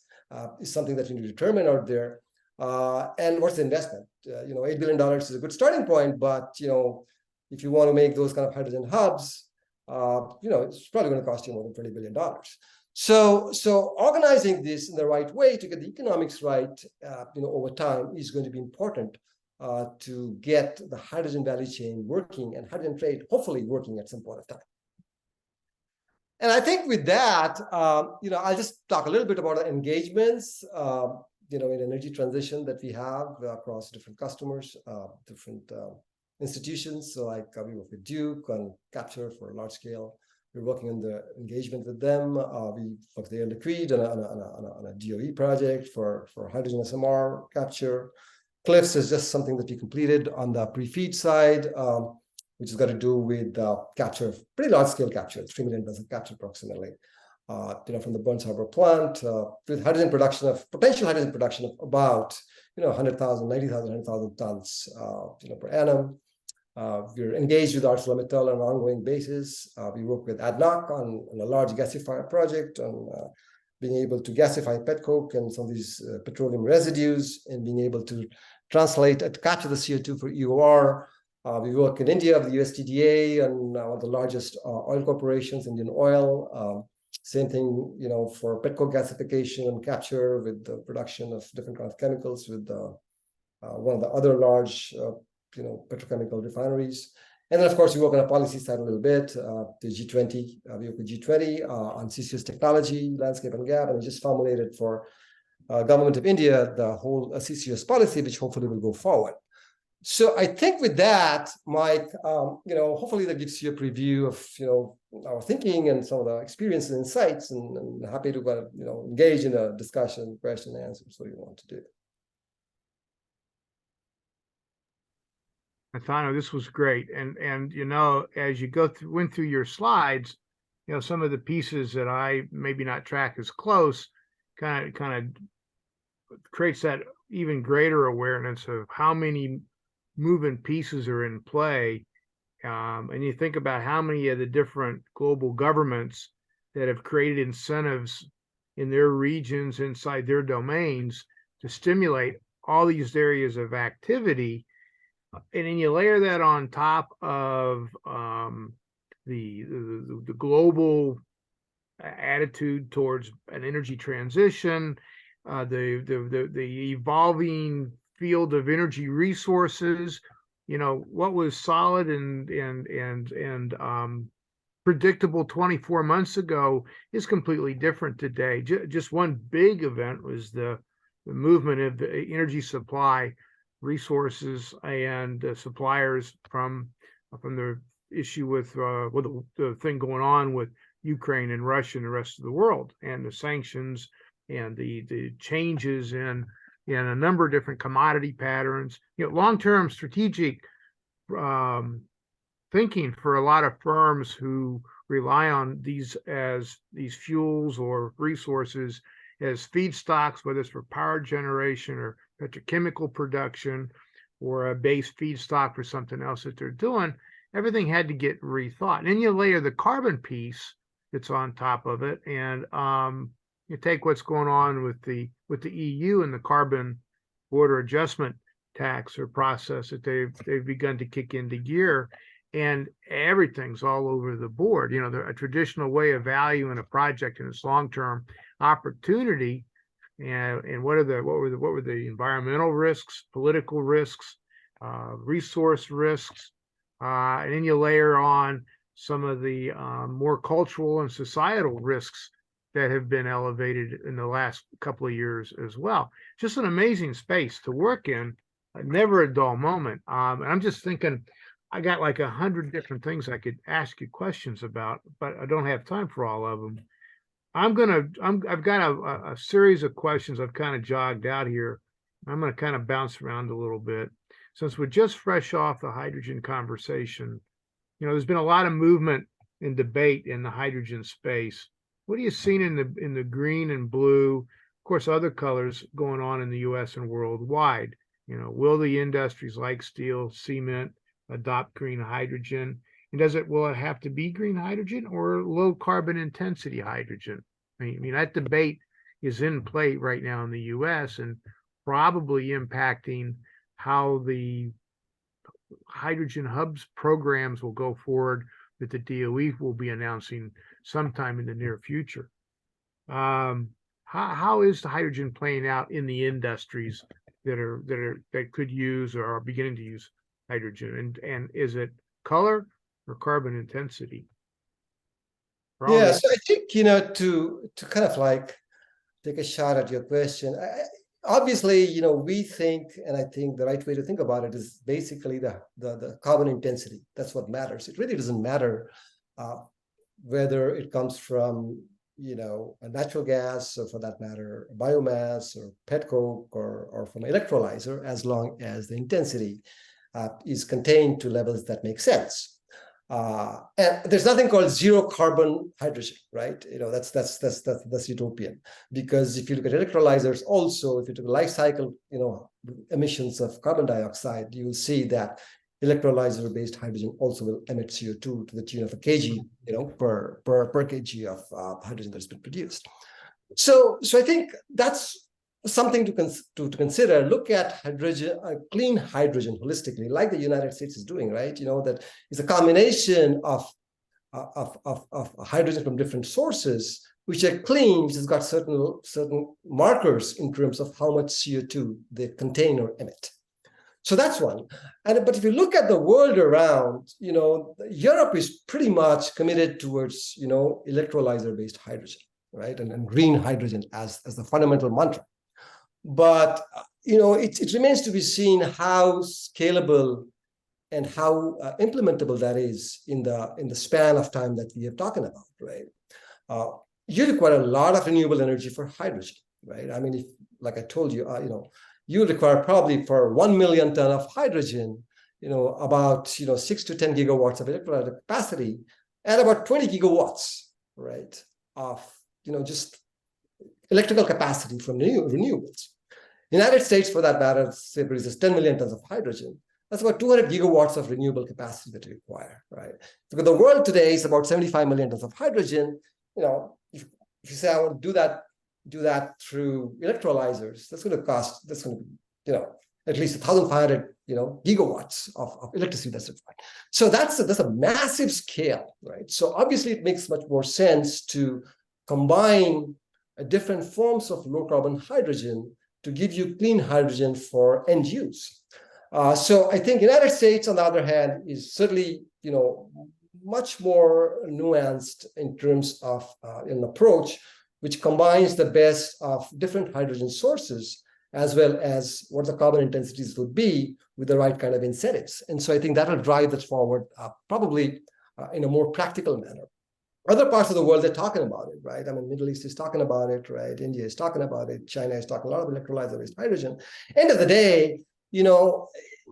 S3: is something that you need to determine out there. And what's the investment? $8 billion is a good starting point, but, if you want to make those kind of hydrogen hubs, it's probably going to cost you more than $20 billion. So organizing this in the right way to get the economics right, over time is going to be important to get the hydrogen value chain working and hydrogen trade hopefully working at some point of time. And I think with that, I'll just talk a little bit about the engagements, in energy transition that we have across different customers, different institutions. So like we work with Duke on capture for large scale. We're working on the engagement with them. We work there in Liquid on a DOE project for hydrogen SMR capture. Cliffs is just something that we completed on the pre-feed side, which has got to do with capture, pretty large scale capture, 3 million barrels of capture approximately, from the Burns Harbor plant, with potential hydrogen production of about, 100,000, 90,000, 100,000 tons, per annum. We're engaged with ArcelorMittal on an ongoing basis. We work with ADNOC on a large gasifier project on being able to gasify petcoke and some of these petroleum residues and being able to translate and capture the CO2 for EOR. We work in India with the USTDA and one of the largest oil corporations, Indian Oil. Same thing, for petcoke gasification and capture with the production of different kinds of chemicals with one of the other large, petrochemical refineries. And then, of course, we work on a policy side a little bit. The G20, we work with G20 on CCS technology, landscape and gap, and we just formulated for government of India the whole CCS policy, which hopefully will go forward. So I think with that, Mike, hopefully that gives you a preview of, our thinking and some of the experiences and insights, and happy to, engage in a discussion, question and answers, what you want to do.
S2: Athano, this was great. And as you went through your slides, some of the pieces that I maybe not track as close kind of creates that even greater awareness of how many moving pieces are in play. And you think about how many of the different global governments that have created incentives in their regions, inside their domains, to stimulate all these areas of activity. And then you layer that on top of the global attitude towards an energy transition, the evolving field of energy resources. What was solid and predictable 24 months ago is completely different today. Just one big event was the movement of the energy supply resources and suppliers from the issue with the thing going on with Ukraine and Russia and the rest of the world, and the sanctions and the changes in a number of different commodity patterns. Long-term strategic thinking for a lot of firms who rely on these fuels or resources as feedstocks, whether it's for power generation or petrochemical production or a base feedstock for something else that they're doing. Everything had to get rethought. And then you layer the carbon piece that's on top of it, and you take what's going on with the EU and the carbon border adjustment tax or process that they've begun to kick into gear, and everything's all over the board. A traditional way of valuing a project and its long-term opportunity, and what were the environmental risks, political risks, resource risks, and then you layer on some of the more cultural and societal risks that have been elevated in the last couple of years as well. Just an amazing space to work in, never a dull moment. And I'm just thinking, I got like 100 different things I could ask you questions about, but I don't have time for all of them. I've got a series of questions I've kind of jogged out here. I'm going to kind of bounce around a little bit. Since we're just fresh off the hydrogen conversation, there's been a lot of movement and debate in the hydrogen space. What are you seeing in the green and blue, of course, other colors going on in the U.S. and worldwide? Will the industries like steel, cement adopt green hydrogen? And will it have to be green hydrogen or low carbon intensity hydrogen? I mean, that debate is in play right now in the U.S. and probably impacting how the hydrogen hubs programs will go forward that the DOE will be announcing sometime in the near future. How is the hydrogen playing out in the industries that could use or are beginning to use hydrogen? And is it color or carbon intensity?
S3: Yeah, so I think, to kind of like take a shot at your question, obviously, we think, and I think the right way to think about it is basically the carbon intensity. That's what matters. It really doesn't matter whether it comes from, a natural gas, or for that matter, biomass or petcoke or from an electrolyzer, as long as the intensity is contained to levels that make sense. And there's nothing called zero carbon hydrogen, right? That's utopian, because if you look at electrolyzers, also if you took a life cycle, emissions of carbon dioxide, you will see that electrolyzer-based hydrogen also will emit CO2 to the tune of a kg, per kg of hydrogen that's been produced. So I think that's something to consider. Look at hydrogen, clean hydrogen holistically, like the United States is doing, right? That is a combination of hydrogen from different sources, which are clean, which has got certain markers in terms of how much CO2 they contain or emit. So that's one. But if you look at the world around, Europe is pretty much committed towards, electrolyzer-based hydrogen, right? And green hydrogen as the fundamental mantra. But, it remains to be seen how scalable and how implementable that is in the span of time that we are talking about, right? You require a lot of renewable energy for hydrogen, right? I mean, like I told you, you require probably for 1 million ton of hydrogen, about 6 to 10 gigawatts of electrolyzer capacity, and about 20 gigawatts, right, of just electrical capacity from renewables. United States, for that matter, say produces 10 million tons of hydrogen. That's about 200 gigawatts of renewable capacity that you require, right? Because the world today is about 75 million tons of hydrogen. If you say I want to do that through electrolyzers, that's going to be, at least 1,500, gigawatts of electricity that's required. So that's a massive scale, right? So obviously it makes much more sense to combine different forms of low carbon hydrogen to give you clean hydrogen for end use. So I think United States, on the other hand, is certainly, much more nuanced in terms of an approach which combines the best of different hydrogen sources as well as what the carbon intensities would be with the right kind of incentives. And so I think that will drive this forward probably in a more practical manner. Other parts of the world are talking about it, right? I mean, Middle East is talking about it, right? India is talking about it. China is talking a lot of electrolyzer-based hydrogen. End of the day,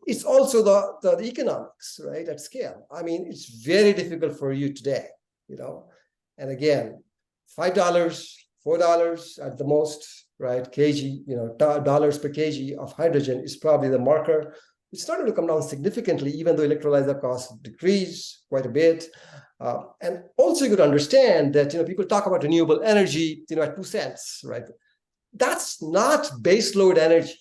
S3: it's also the economics, right, at scale. I mean, it's very difficult for you today, and again, $5, $4 at the most, right, kg, dollars per kg of hydrogen is probably the marker. It's starting to come down significantly, even though electrolyzer costs decrease quite a bit. And also you could understand that, people talk about renewable energy, at 2 cents, right? That's not baseload energy.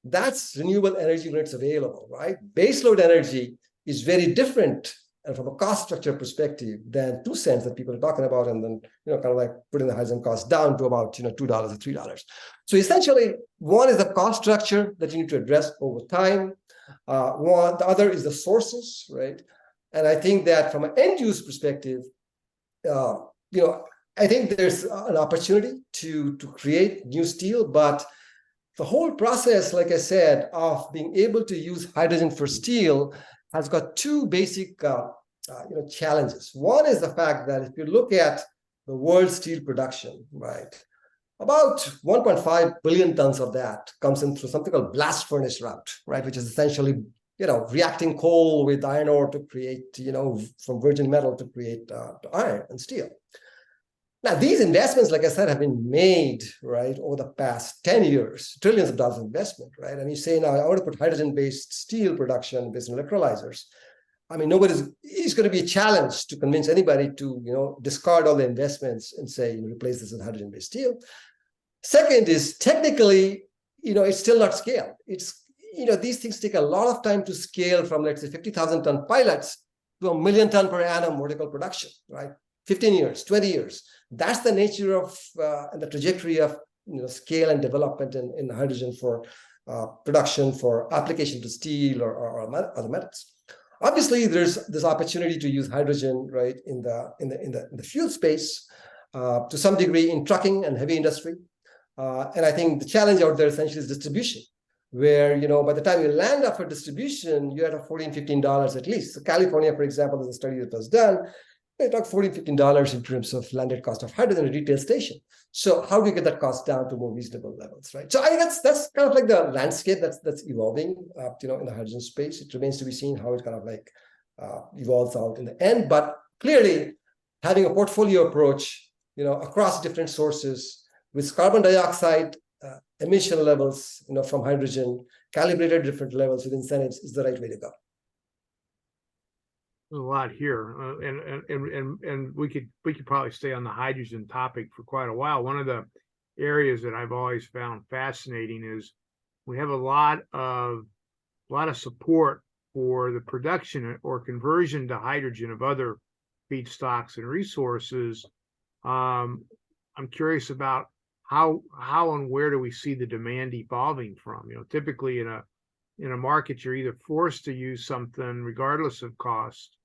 S3: That's renewable energy when it's available, right? Baseload energy is very different and from a cost structure perspective than 2 cents that people are talking about, and then, kind of like putting the hydrogen cost down to about, $2 or $3. So essentially, one is the cost structure that you need to address over time. The other is the sources, right? And I think that from an end use perspective, I think there's an opportunity to create new steel, but the whole process, like I said, of being able to use hydrogen for steel has got two basic challenges. One is the fact that if you look at the world steel production, right, about 1.5 billion tons of that comes in through something called blast furnace route, right, which is essentially reacting coal with iron ore to create, from virgin metal to create iron and steel. Now, these investments, like I said, have been made, right, over the past 10 years, trillions of dollars of investment, right? And you say, now, I want to put hydrogen-based steel production based on electrolyzers. I mean, it's going to be a challenge to convince anybody to, discard all the investments and say, replace this with hydrogen-based steel. Second is technically, it's still not scaled. It's, these things take a lot of time to scale from, let's say, 50,000 ton pilots to 1 million ton per annum vertical production, right? 15 years, 20 years. That's the nature of and the trajectory of scale and development in hydrogen for production, for application to steel or other metals. Obviously, there's this opportunity to use hydrogen, right, in the fuel space to some degree in trucking and heavy industry. And I think the challenge out there essentially is distribution, where by the time you land up for distribution, you're at $14, $15 at least. So California, for example, there's a study that was done. They talk $14, $15 in terms of landed cost of hydrogen at a retail station. So how do you get that cost down to more reasonable levels, right? So I think that's kind of like the landscape that's evolving, in the hydrogen space. It remains to be seen how it kind of like evolves out in the end. But clearly, having a portfolio approach, across different sources with carbon dioxide emission levels, from hydrogen calibrated at different levels with incentives is the right way to go.
S2: A lot here, and we could probably stay on the hydrogen topic for quite a while. One of the areas that I've always found fascinating is we have a lot of support for the production or conversion to hydrogen of other feedstocks and resources. I'm curious about how and where do we see the demand evolving from? Typically in a market, you're either forced to use something regardless of cost,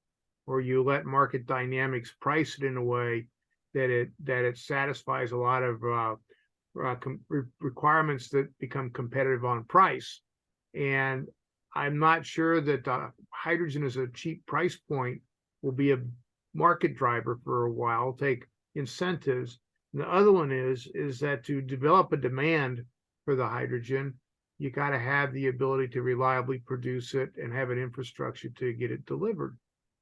S2: or you let market dynamics price it in a way that it satisfies a lot of requirements that become competitive on price. And I'm not sure that hydrogen as a cheap price point will be a market driver for a while. Take incentives. And the other one is that to develop a demand for the hydrogen, you got to have the ability to reliably produce it and have an infrastructure to get it delivered.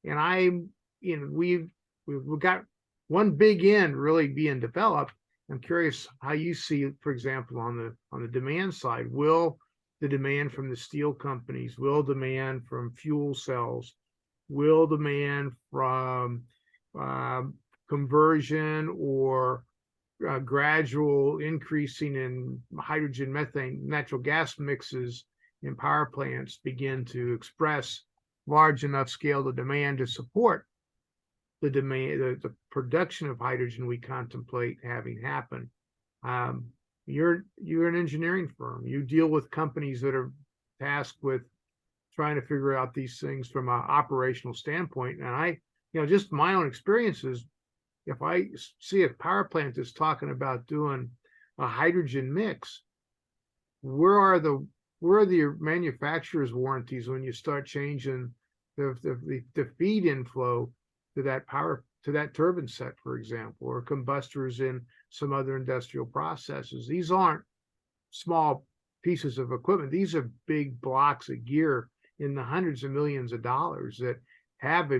S2: And we've got one big end really being developed. I'm curious how you see, for example, on the demand side, will the demand from the steel companies, will demand from fuel cells, will demand from conversion or gradual increasing in hydrogen, methane, natural gas mixes in power plants begin to express large enough scale to demand to support the demand, the production of hydrogen we contemplate having happen. You're an engineering firm. You deal with companies that are tasked with trying to figure out these things from an operational standpoint. And just my own experiences, if I see a power plant that's talking about doing a hydrogen mix, where are the manufacturer's warranties when you start changing the feed inflow to that turbine set, for example, or combustors in some other industrial processes? These aren't small pieces of equipment. These are big blocks of gear in the hundreds of millions of dollars that have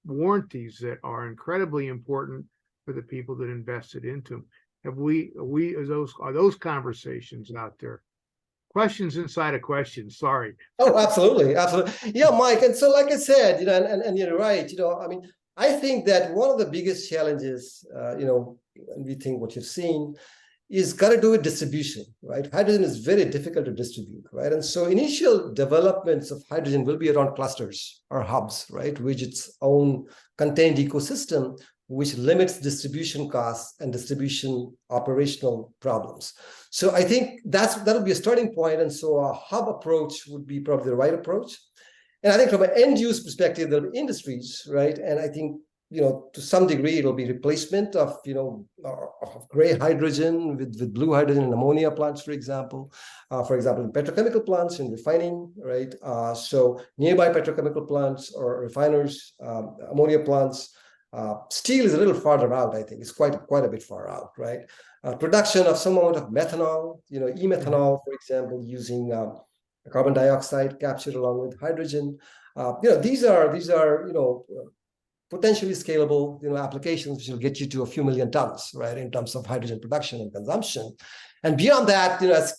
S2: warranties that are incredibly important for the people that invested into them. Are those conversations out there? Questions inside a question. Sorry.
S3: Oh, absolutely, absolutely. Yeah, Mike. And so, like I said, and you're right. I mean, I think that one of the biggest challenges, and we think what you've seen is got to do with distribution, right? Hydrogen is very difficult to distribute, right? And so initial developments of hydrogen will be around clusters or hubs, right? Which its own contained ecosystem, which limits distribution costs and distribution operational problems. So I think that'll be a starting point. And so a hub approach would be probably the right approach. And I think from an end use perspective, there'll be industries, right? And I think, to some degree, it'll be replacement of gray hydrogen with blue hydrogen and ammonia plants, for example. In petrochemical plants and refining, right? So nearby petrochemical plants or refiners, ammonia plants. Steel is a little farther out, I think. It's quite a bit far out, right? Production of some amount of methanol, e-methanol, for example, using carbon dioxide captured along with hydrogen. These are potentially scalable, applications which will get you to a few million tons, right, in terms of hydrogen production and consumption. And beyond that, as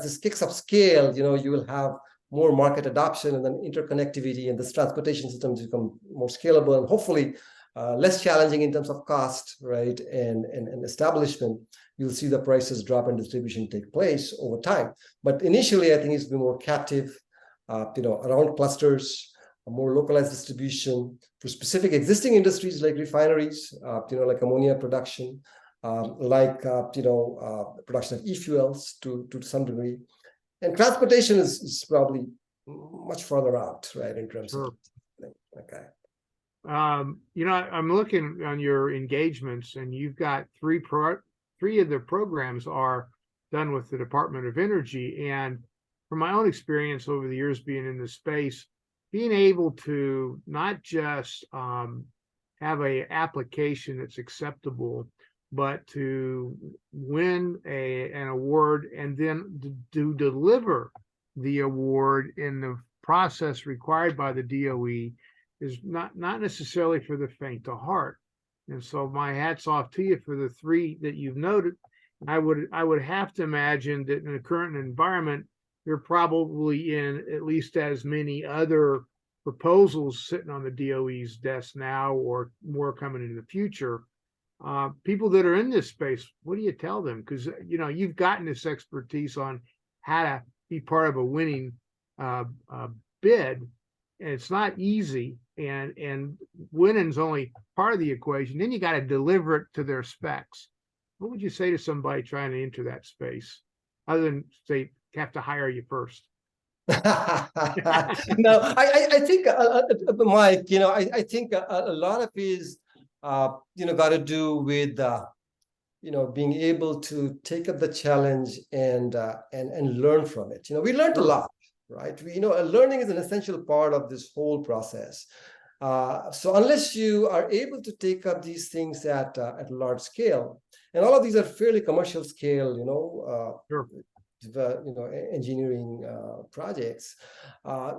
S3: this kicks up scale, you will have more market adoption and then interconnectivity, and this transportation systems become more scalable and hopefully less challenging in terms of cost, right, and establishment. You'll see the prices drop and distribution take place over time. But initially, I think it's been more captive, around clusters, a more localized distribution for specific existing industries like refineries, like ammonia production, production of e-fuels to some degree. And transportation is probably much further out, right, in terms of. Okay.
S2: I'm looking on your engagements, and you've got three of the programs are done with the Department of Energy. And from my own experience over the years being in this space, being able to not just have an application that's acceptable, but to win an award and then to deliver the award in the process required by the DOE is not necessarily for the faint of heart. And so my hat's off to you for the three that you've noted. I would have to imagine that in the current environment, you're probably in at least as many other proposals sitting on the DOE's desk now, or more coming in the future. People that are in this space, what do you tell them? Because you've gotten this expertise on how to be part of a winning bid, and it's not easy. And winning's only part of the equation. Then you got to deliver it to their specs. What would you say to somebody trying to enter that space, other than say have to hire you first?
S3: No, I think, Mike, I think a lot of it is, got to do with, being able to take up the challenge and learn from it. We learned a lot, right? Learning is an essential part of this whole process. So unless you are able to take up these things at a large scale, and all of these are fairly commercial scale, engineering projects,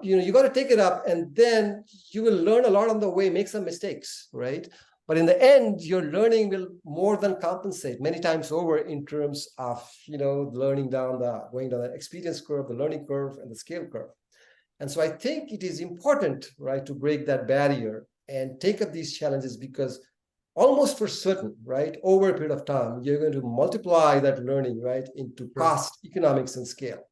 S3: you got to take it up, and then you will learn a lot on the way, make some mistakes, right? But in the end, your learning will more than compensate many times over in terms of, going down the experience curve, the learning curve, and the scale curve. And so I think it is important, right, to break that barrier and take up these challenges, because almost for certain, right, over a period of time, you're going to multiply that learning, right, into cost, economics, and scale.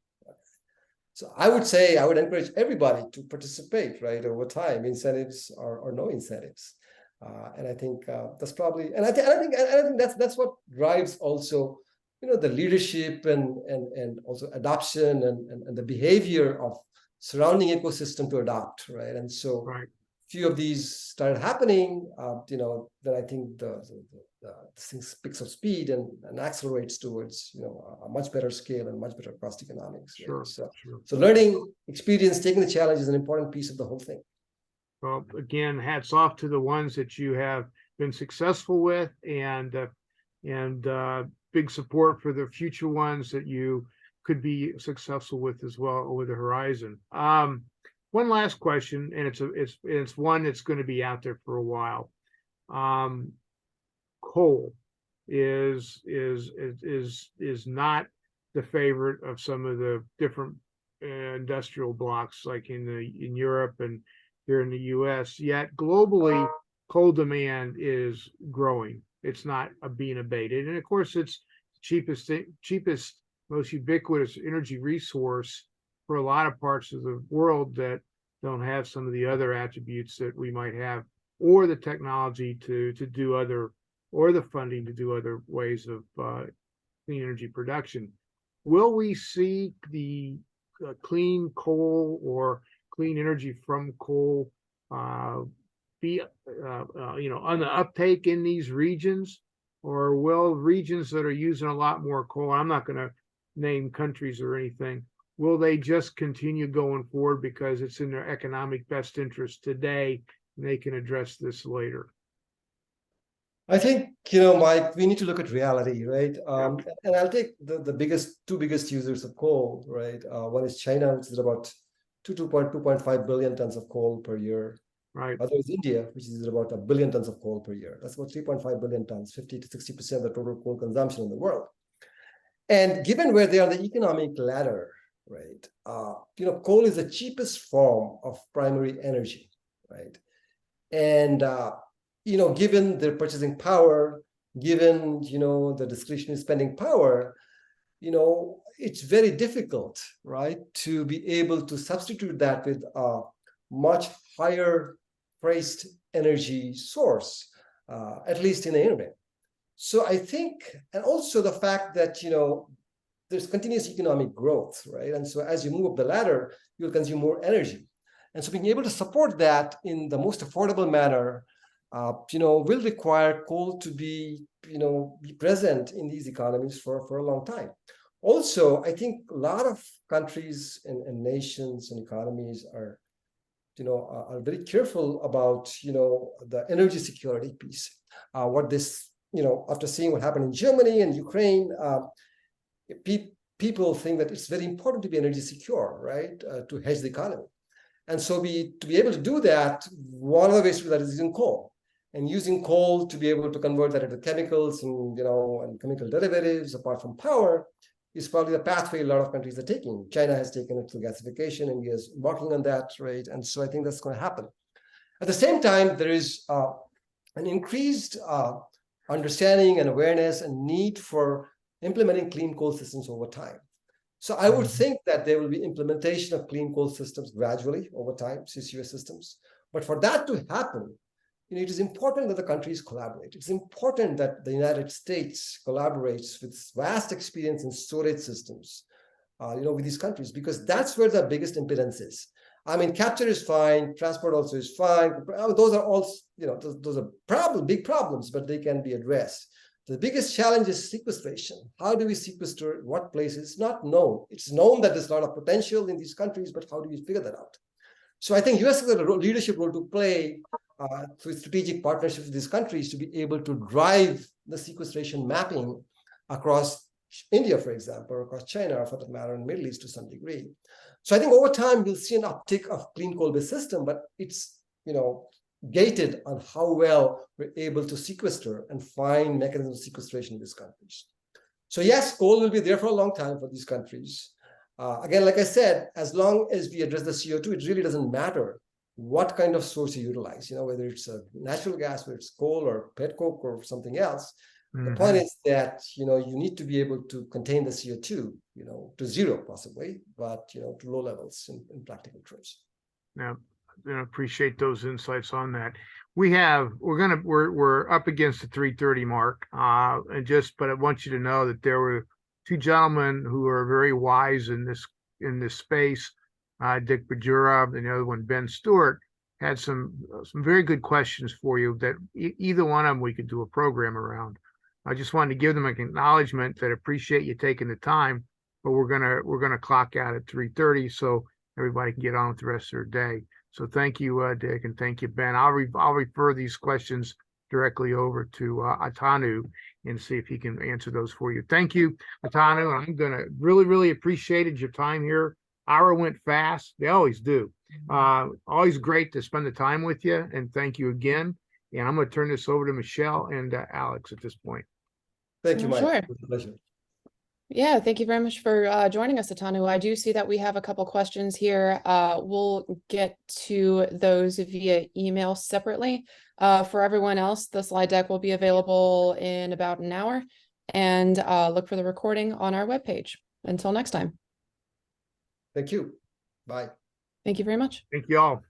S3: So I would encourage everybody to participate, right, over time, incentives or no incentives. And I think that's probably, and I think that's what drives also, the leadership and also adoption and the behavior of surrounding ecosystem to adopt, right? And so,
S2: Right.
S3: few of these started happening, then I think this thing picks up speed and accelerates towards, a much better scale and much better cost economics. Right?
S2: Sure.
S3: So learning, experience, taking the challenge is an important piece of the whole thing.
S2: Well, again, hats off to the ones that you have been successful with, and big support for the future ones that you could be successful with as well over the horizon. One last question, and it's one that's going to be out there for a while. Coal is not the favorite of some of the different industrial blocks, like in Europe and here in the U.S. Yet globally, coal demand is growing. It's not being abated, and of course, it's cheapest, most ubiquitous energy resource for a lot of parts of the world that don't have some of the other attributes that we might have, or the technology to do other, or the funding to do other ways of clean energy production. Will we see the clean coal or clean energy from coal be on the uptake in these regions, or will regions that are using a lot more coal, I'm not going to name countries or anything, will they just continue going forward because it's in their economic best interest today and they can address this later?
S3: I think, Mike, we need to look at reality, right? And I'll take the two biggest users of coal, right? One is China, which is about 2.5 billion tons of coal per year.
S2: Right.
S3: Other is India, which is about 1 billion tons of coal per year. That's about 3.5 billion tons, 50 to 60% of the total coal consumption in the world. And given where they are on the economic ladder, right? Coal is the cheapest form of primary energy, right? And given their purchasing power, given the discretionary spending power, it's very difficult, right, to be able to substitute that with a much higher priced energy source, at least in the interim. So I think, and also the fact that there's continuous economic growth, right? And so as you move up the ladder, you'll consume more energy. And so being able to support that in the most affordable manner, will require coal to be present in these economies for a long time. Also, I think a lot of countries and nations and economies are very careful about the energy security piece. After seeing what happened in Germany and Ukraine, people think that it's very important to be energy secure, right? To hedge the economy. And so to be able to do that, one of the ways to do that is using coal. And using coal to be able to convert that into chemicals and chemical derivatives apart from power is probably the pathway a lot of countries are taking. China has taken it through gasification, India is embarking on that, right? And so I think that's going to happen. At the same time, there is an increased understanding and awareness and need for implementing clean coal systems over time. So I would think that there will be implementation of clean coal systems gradually over time, CCUS systems. But for that to happen, it is important that the countries collaborate. It's important that the United States collaborates with vast experience in storage systems, with these countries, because that's where the biggest impedance is. I mean, capture is fine, transport also is fine. Those are all, those are big problems, but they can be addressed. The biggest challenge is sequestration. How do we sequester? What places? It's not known. It's known that there's a lot of potential in these countries, but how do we figure that out? So I think US has a leadership role to play through strategic partnerships with these countries to be able to drive the sequestration mapping across India, for example, or across China, or for that matter, in the Middle East to some degree. So I think over time, we'll see an uptick of clean coal-based system, but it's, gated on how well we're able to sequester and find mechanisms of sequestration in these countries. So yes, coal will be there for a long time for these countries. Again, like I said, as long as we address the CO2, it really doesn't matter what kind of source you utilize, whether it's a natural gas, whether it's coal or petcoke or something else. The point is that, you need to be able to contain the CO2, to zero possibly, but, to low levels in practical terms.
S2: Yeah, I appreciate those insights on that. we're up against the 3:30 mark. But I want you to know that there were two gentlemen who are very wise in this space. Dick Bajura and the other one, Ben Stewart, had some very good questions for you that either one of them we could do a program around. I just wanted to give them an acknowledgement that appreciate you taking the time, but we're gonna clock out at 3:30 so everybody can get on with the rest of their day. So thank you, Dick, and thank you, Ben. I'll refer these questions directly over to Atanu and see if he can answer those for you. Thank you, Atanu. I'm gonna really appreciated your time here. Hour went fast. They always do. Always great to spend the time with you, and thank you again. And I'm going to turn this over to Michelle and Alex at this point.
S3: Thank you, Mike.
S1: Sure.
S3: It was a pleasure.
S1: Yeah, thank you very much for joining us, Atanu. I do see that we have a couple questions here. We'll get to those via email separately. For everyone else, the slide deck will be available in about an hour, and look for the recording on our webpage. Until next time.
S3: Thank you. Bye.
S1: Thank you very much.
S2: Thank you all.